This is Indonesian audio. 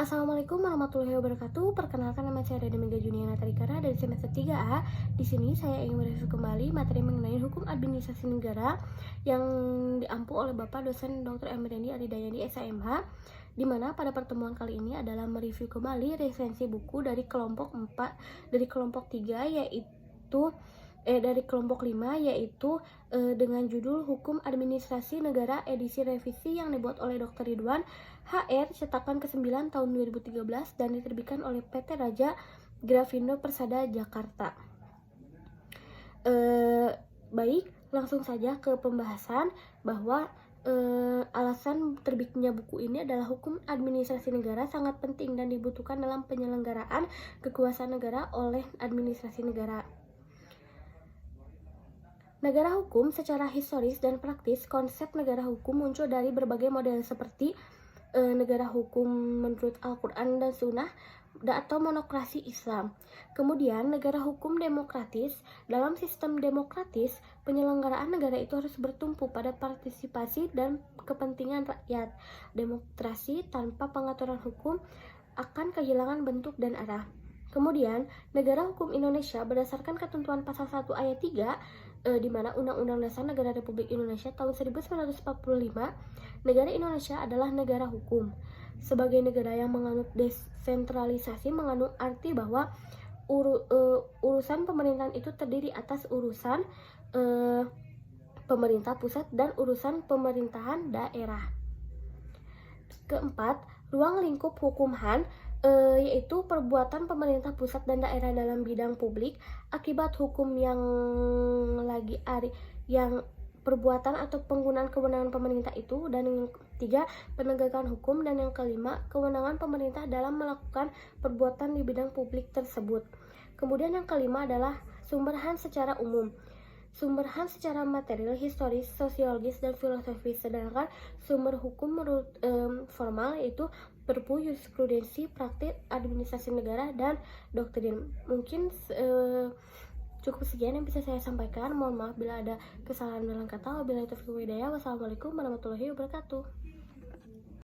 Assalamualaikum warahmatullahi wabarakatuh. Perkenalkan, nama saya Rada Mega Juniana Tarikara dari semester 3A. Di sini saya ingin mereview kembali materi mengenai hukum administrasi negara yang diampu oleh Bapak dosen Dr. Emrendi Aridayani SAMH, di mana pada pertemuan kali ini adalah mereview kembali referensi buku dari kelompok 4 dari kelompok 3 yaitu dari kelompok 5 yaitu dengan judul Hukum Administrasi Negara edisi revisi yang dibuat oleh Dr. Ridwan HR cetakan ke-9 tahun 2013 dan diterbitkan oleh PT Raja Grafindo Persada Jakarta. Baik, langsung saja ke pembahasan bahwa alasan terbitnya buku ini adalah hukum administrasi negara sangat penting dan dibutuhkan dalam penyelenggaraan kekuasaan negara oleh administrasi negara. Negara hukum secara historis dan praktis, konsep negara hukum muncul dari berbagai model seperti negara hukum menurut Al-Quran dan Sunnah atau monokrasi Islam. Kemudian negara hukum demokratis. Dalam sistem demokratis, penyelenggaraan negara itu harus bertumpu pada partisipasi dan kepentingan rakyat. Demokrasi tanpa pengaturan hukum akan kehilangan bentuk dan arah. Kemudian, negara hukum Indonesia berdasarkan ketentuan pasal 1 ayat 3 di mana Undang-Undang Dasar Negara Republik Indonesia tahun 1945, negara Indonesia adalah negara hukum. Sebagai negara yang menganut desentralisasi mengandung arti bahwa urusan pemerintahan itu terdiri atas urusan pemerintah pusat dan urusan pemerintahan daerah. Keempat, ruang lingkup hukum HAN yaitu perbuatan pemerintah pusat dan daerah dalam bidang publik akibat hukum yang perbuatan atau penggunaan kewenangan pemerintah itu. Dan yang ketiga, penegakan hukum. Dan yang kelima, kewenangan pemerintah dalam melakukan perbuatan di bidang publik tersebut. Kemudian yang kelima adalah sumber HAN secara umum. Sumber HAN secara material, historis, sosiologis, dan filosofis, sedangkan sumber hukum menurut formal yaitu perpu, jurisprudensi, praktik, administrasi negara, dan doktrin. Mungkin cukup sekian yang bisa saya sampaikan. Mohon maaf bila ada kesalahan dalam kata. Wabillahi taufiq wal hidayah. Wassalamualaikum warahmatullahi wabarakatuh.